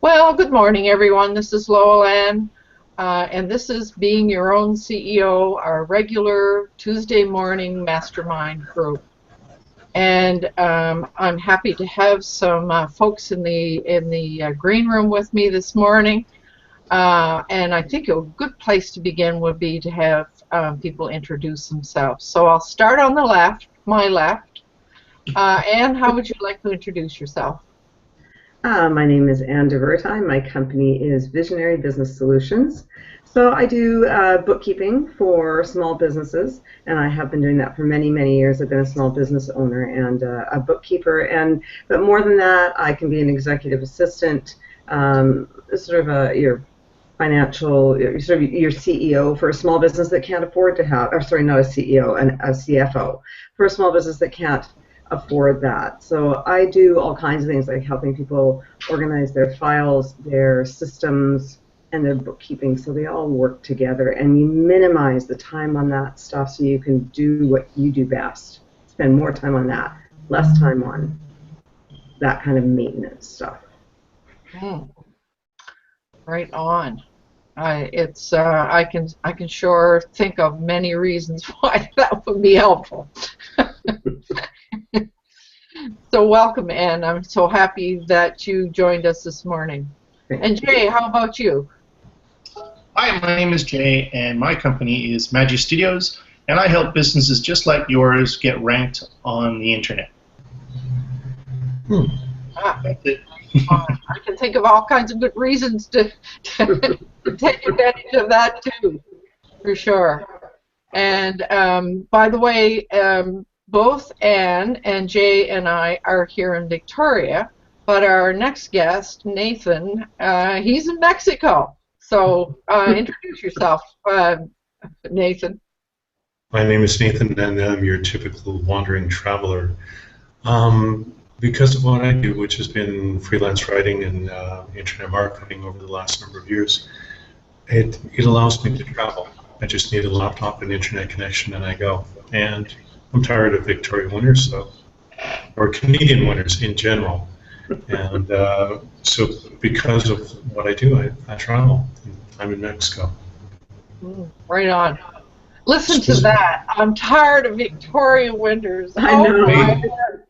Well, good morning, everyone. This is Lowell Ann, and this is Being Your Own CEO, our regular Tuesday morning mastermind group. And I'm happy to have some folks in the green room with me this morning. And I think a good place to begin would be to have people introduce themselves. So I'll start on the left, my left. Ann, how would you like to introduce yourself? My name is Ann DeVertine. My company is Visionary Business Solutions. So I do bookkeeping for small businesses, and I have been doing that for many, many years. I've been a small business owner and a bookkeeper, but more than that, I can be an executive assistant, sort of your financial, sort of your CEO for a small business that can't afford to have, or sorry, not a CEO, a CFO for a small business that can't afford that. So I do all kinds of things like helping people organize their files, their systems, and their bookkeeping so they all work together, and you minimize the time on that stuff so you can do what you do best. Spend more time on that, less time on that kind of maintenance stuff. Right on. I can sure think of many reasons why that would be helpful. So welcome, Ann. I'm so happy that you joined us this morning. And Jay, how about you? Hi, my name is Jay, and my company is Magi Studios, and I help businesses just like yours get ranked on the internet. That's it. I can think of all kinds of good reasons to take advantage of that too, for sure. And by the way, both Ann and Jay and I are here in Victoria, but our next guest, Nathan, he's in Mexico. So introduce yourself, Nathan. My name is Nathan, and I'm your typical wandering traveler. Because of what I do, which has been freelance writing and internet marketing over the last number of years, it allows me to travel. I just need a laptop and internet connection, and I go. And I'm tired of Victoria winters, or Canadian winters in general. And so because of what I do, I travel. I'm in Mexico. Right on. Listen to that. I'm tired of Victoria winters. I know.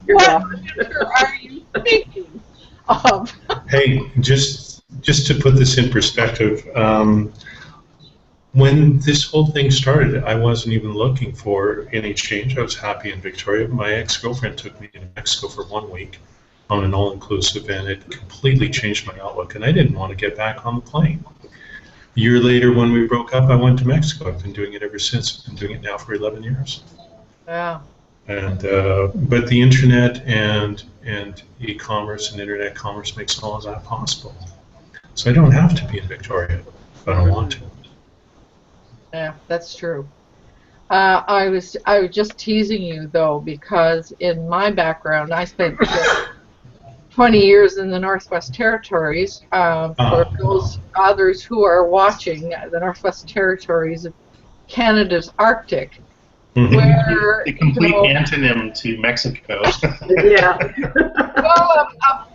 What winter are you thinking of? Hey, just to put this in perspective, when this whole thing started, I wasn't even looking for any change. I was happy in Victoria. My ex-girlfriend took me to Mexico for 1 week on an all-inclusive, and it completely changed my outlook, and I didn't want to get back on the plane. A year later, when we broke up, I went to Mexico. I've been doing it ever since. I've been doing it now for 11 years. Yeah. And but the internet and e-commerce and internet commerce makes all of that possible. So I don't have to be in Victoria if I don't want to. Yeah, that's true. I was just teasing you though, because in my background, I spent 20 years in the Northwest Territories. For those others who are watching, the Northwest Territories of Canada's Arctic, where the complete antonym to Mexico. Yeah. Well,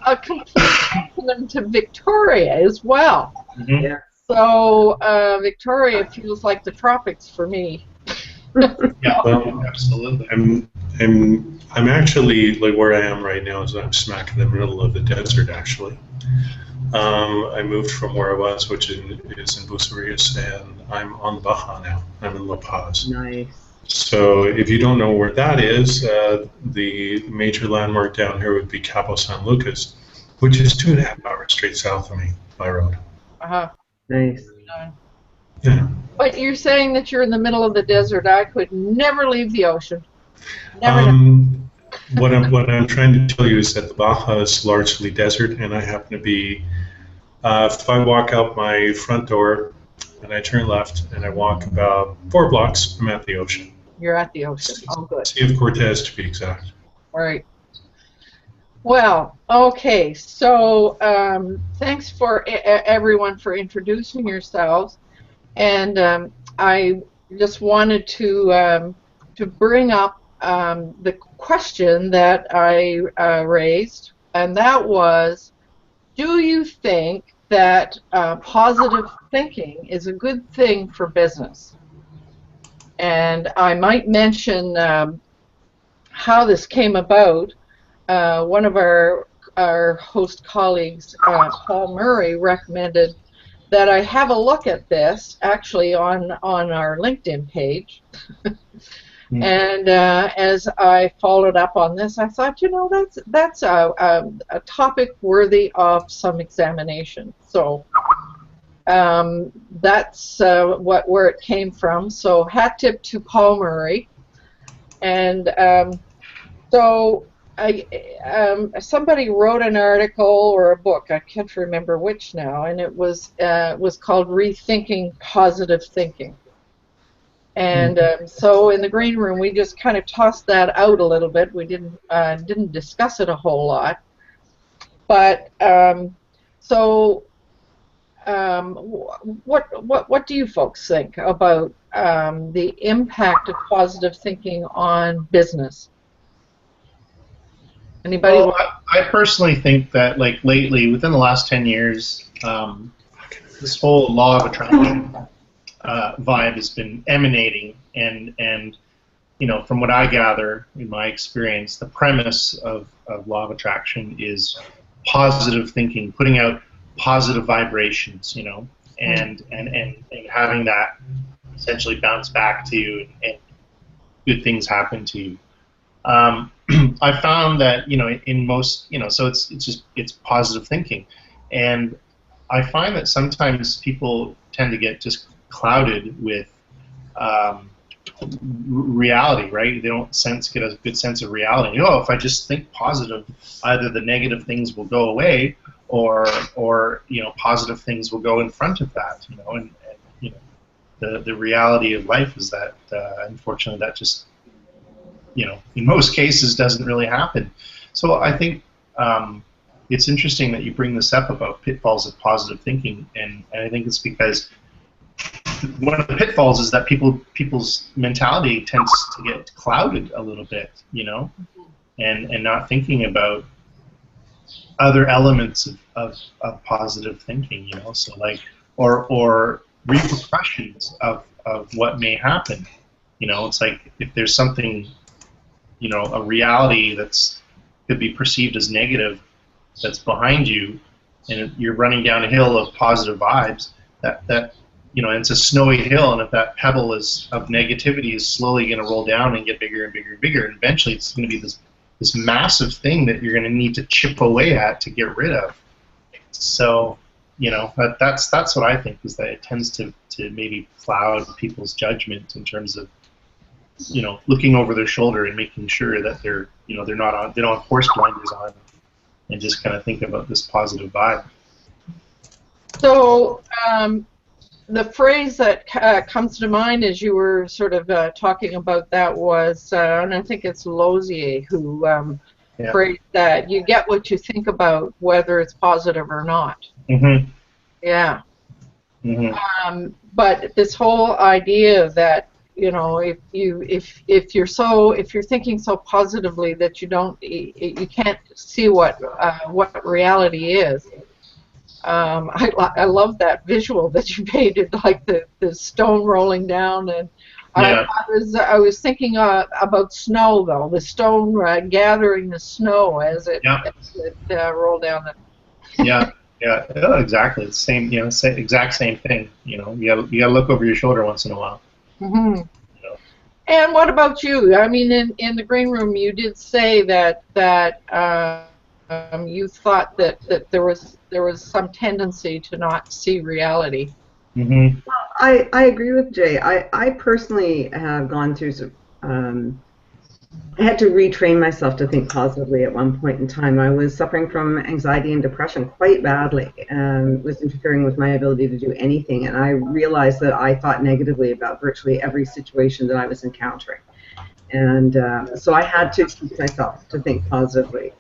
a complete antonym to Victoria as well. Mm-hmm. Yeah. So Victoria feels like the tropics for me. Yeah, well, absolutely. I'm actually, like, where I am right now is I'm smack in the middle of the desert, actually. I moved from where I was, which is in Bucerias, and I'm on the Baja now. I'm in La Paz. Nice. So if you don't know where that is, the major landmark down here would be Cabo San Lucas, which is 2.5 hours straight south of me by road. Uh-huh. Nice. Yeah. But you're saying that you're in the middle of the desert. I could never leave the ocean. Never. What I'm trying to tell you is that the Baja is largely desert, and I happen to be. If I walk out my front door and I turn left and I walk about 4 blocks, I'm at the ocean. You're at the ocean. Oh, good. Sea of Cortez, to be exact. Right. Well, okay. So thanks for everyone for introducing yourselves, and I just wanted to bring up the question that I raised, and that was, do you think that positive thinking is a good thing for business? And I might mention how this came about. One of our host colleagues, Paul Murray, recommended that I have a look at this actually on our LinkedIn page. And as I followed up on this, I thought, you know, that's a topic worthy of some examination. So that's where it came from. So hat tip to Paul Murray. And so somebody wrote an article or a book, I can't remember which now, and it was called Rethinking Positive Thinking. And so in the green room, we just kind of tossed that out a little bit. We didn't discuss it a whole lot. But what do you folks think about the impact of positive thinking on business? Anybody? Well, I personally think that, like, lately, within the last 10 years, this whole law of attraction vibe has been emanating, and you know, from what I gather in my experience, the premise of law of attraction is positive thinking, putting out positive vibrations, you know, and having that essentially bounce back to you, and good things happen to you. I found that, you know, in most, you know, so it's positive thinking, and I find that sometimes people tend to get just clouded with reality, right? They don't get a good sense of reality. Oh, if I just think positive, either the negative things will go away, or you know, positive things will go in front of that, you know, and you know, the reality of life is that unfortunately that just, you know, in most cases doesn't really happen. So I think it's interesting that you bring this up about pitfalls of positive thinking, and I think it's because one of the pitfalls is that people's mentality tends to get clouded a little bit, you know, and not thinking about other elements of positive thinking, you know, so like, or repercussions of what may happen, you know. It's like if there's something, you know, a reality that's could be perceived as negative that's behind you, and you're running down a hill of positive vibes, that you know, and it's a snowy hill, and if that pebble of negativity is slowly going to roll down and get bigger and bigger and bigger, and eventually it's going to be this massive thing that you're going to need to chip away at to get rid of. So, you know, that's what I think, is that it tends to maybe cloud people's judgment in terms of, you know, looking over their shoulder and making sure that they're, you know, they don't have horse blinders on, and just kind of think about this positive vibe. So the phrase that comes to mind as you were sort of talking about that was, and I think it's Lozier who phrased that, you get what you think about, whether it's positive or not. Mm-hmm. Yeah. Mm-hmm. But this whole idea that, you know, if you're thinking so positively that you can't see what reality is. I love that visual that you painted, like the stone rolling down, and yeah. I was thinking about snow, though, the stone gathering the snow as it rolled down. Yeah. Exactly. It's the same, you know, exact same thing. You know, you gotta look over your shoulder once in a while. Mm-hmm. You know. And what about you? I mean, in the green room, you did say that you thought that there was some tendency to not see reality. Mm-hmm. Well, I agree with Jay. I personally have gone through some. I had to retrain myself to think positively at one point in time. I was suffering from anxiety and depression quite badly, and was interfering with my ability to do anything. And I realized that I thought negatively about virtually every situation that I was encountering. And so I had to teach myself to think positively.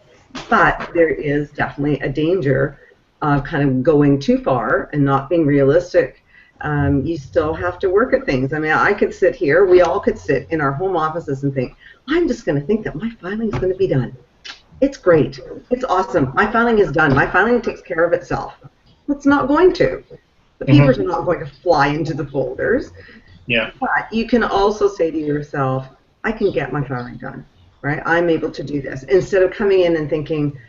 But there is definitely a danger of kind of going too far and not being realistic. You still have to work at things. I mean, I could sit here, we all could sit in our home offices and think, I'm just going to think that my filing is going to be done. It's great. It's awesome. My filing is done. My filing takes care of itself. It's not going to. The papers are not going to fly into the folders. Yeah. But you can also say to yourself, I can get my filing done, right? I'm able to do this. Instead of coming in and thinking,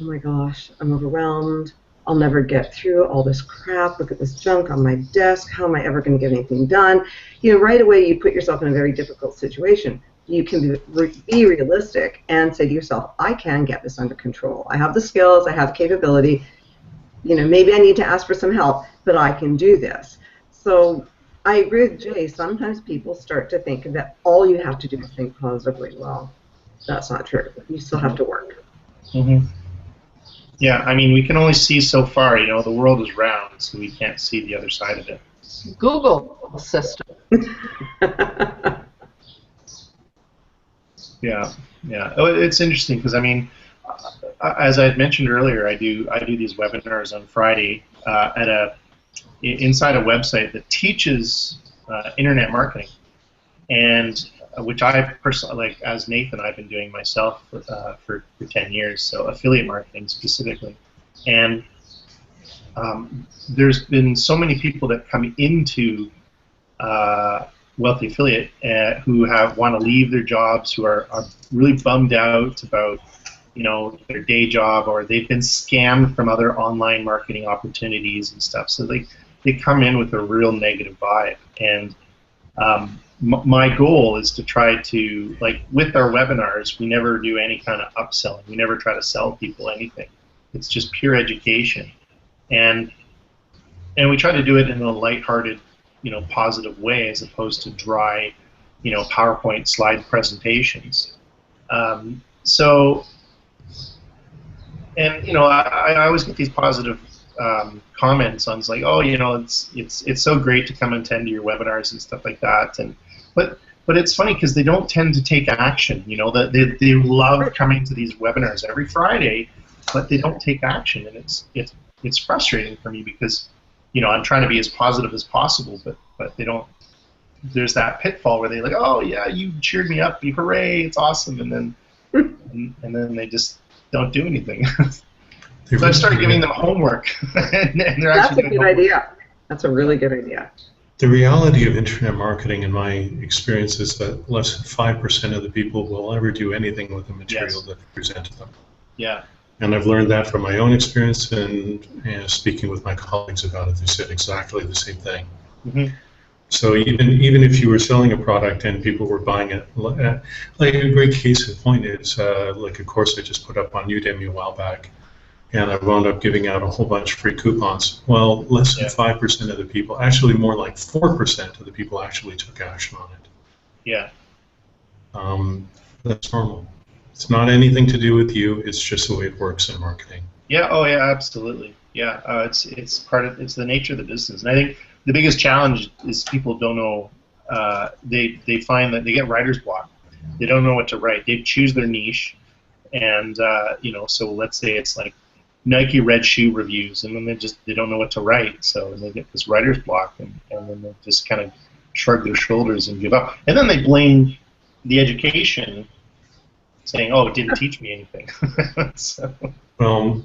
oh my gosh, I'm overwhelmed. I'll never get through all this crap. Look at this junk on my desk. How am I ever going to get anything done? You know, right away you put yourself in a very difficult situation. You can be realistic and say to yourself, I can get this under control. I have the skills. I have the capability. You know, maybe I need to ask for some help, but I can do this. So I agree with Jay. Sometimes people start to think that all you have to do is think positively. Well, that's not true. You still have to work. Mm-hmm. Yeah, I mean, we can only see so far. You know, the world is round, so we can't see the other side of it. Google system. Yeah, yeah. Oh, it's interesting because I mean, as I had mentioned earlier, I do these webinars on Friday inside a website that teaches internet marketing, and which I personally, like as Nathan, I've been doing myself for 10 years, so affiliate marketing specifically. And there's been so many people that come into Wealthy Affiliate who want to leave their jobs, who are really bummed out about, you know, their day job, or they've been scammed from other online marketing opportunities and stuff. So they come in with a real negative vibe. And my goal is to try to, like with our webinars, we never do any kind of upselling. We never try to sell people anything. It's just pure education. And we try to do it in a lighthearted, you know, positive way, as opposed to dry, you know, PowerPoint slide presentations. So, and you know, I always get these positive comments on, like, oh, you know, it's so great to come and attend to your webinars and stuff like that. And but it's funny because they don't tend to take action. You know, that they love coming to these webinars every Friday, but they don't take action, and it's frustrating for me because, you know, I'm trying to be as positive as possible, but they don't. There's that pitfall where they like, oh yeah, you cheered me up, hooray, it's awesome, and then and then they just don't do anything. So I started giving them homework, and they're actually doing homework. That's a good idea. That's a really good idea. The reality of internet marketing, in my experience, is that less than 5% of the people will ever do anything with the material that we present to them. Yeah. And I've learned that from my own experience, and speaking with my colleagues about it, they said exactly the same thing. Mm-hmm. So even if you were selling a product and people were buying it, like a great case in point is like a course I just put up on Udemy a while back, and I wound up giving out a whole bunch of free coupons. Well, less than 5% of the people, actually more like 4% of the people actually took action on it. Yeah. That's normal. It's not anything to do with you. It's just the way it works in marketing. Yeah. Oh, yeah. Absolutely. Yeah. It's part of, it's the nature of the business, and I think the biggest challenge is people don't know. They find that they get writer's block. They don't know what to write. They choose their niche, and you know. So let's say it's like Nike red shoe reviews, and then they don't know what to write. So they get this writer's block, and then they just kind of shrug their shoulders and give up. And then they blame the education, saying, "Oh, it didn't teach me anything." So. Well,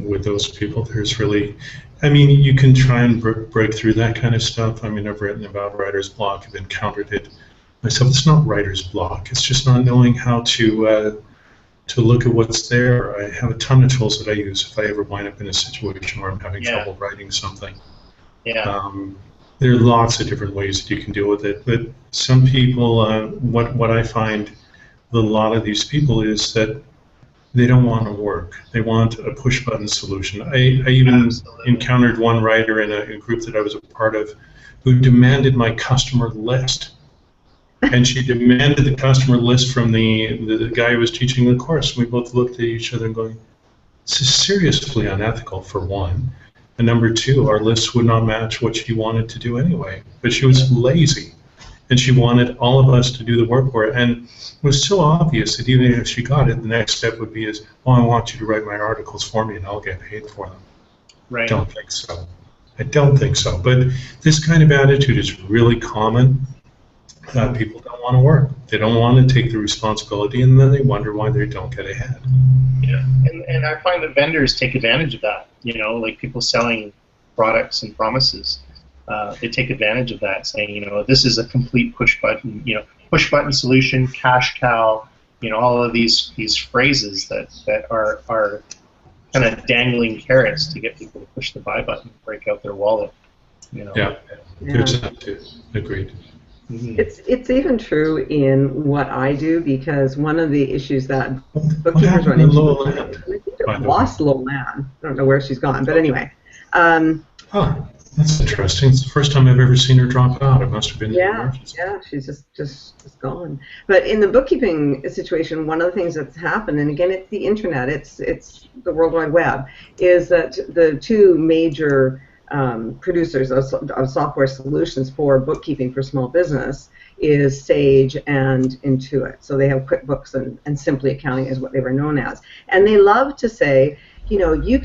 with those people, there's really, I mean, you can try and break through that kind of stuff. I mean, I've written about writer's block. I've encountered it myself. It's not writer's block. It's just not knowing how to look at what's there. I have a ton of tools that I use if I ever wind up in a situation where I'm having trouble writing something. Yeah. There are lots of different ways that you can deal with it, but some people, what I find with a lot of these people is that they don't want to work. They want a push-button solution. I even encountered one writer in a group that I was a part of who demanded my customer list. And she demanded the customer list from the guy who was teaching the course. We both looked at each other and going, this is seriously unethical, for one. And number two, our lists would not match what she wanted to do anyway. But she was lazy. And she wanted all of us to do the work for it. And it was so obvious that even if she got it, the next step would be oh, I want you to write my articles for me and I'll get paid for them. Right. I don't think so. I don't think so. But this kind of attitude is really common. People don't want to work. They don't want to take the responsibility, and then they wonder why they don't get ahead. Yeah, and I find that vendors take advantage of that. Like people selling products and promises, they take advantage of that, saying, this is a complete push button solution, cash cow, all of these phrases that are kind of dangling carrots to get people to push the buy button, break out their wallet. Yeah, there's that too. Agreed. Mm-hmm. It's even true in what I do, because one of the issues that What bookkeepers happened run to into, Lola I Land? think by I've the lost Lola Land. I don't know where she's gone, but anyway. Oh, that's interesting. It's the first time I've ever seen her drop out. It must have been an emergency. Yeah, she's just gone. But in the bookkeeping situation, one of the things that's happened, and again, it's the internet, it's the World Wide Web, is that the two major producers of software solutions for bookkeeping for small business is Sage and Intuit. So they have QuickBooks and Simply Accounting is what they were known as. And they love to say, you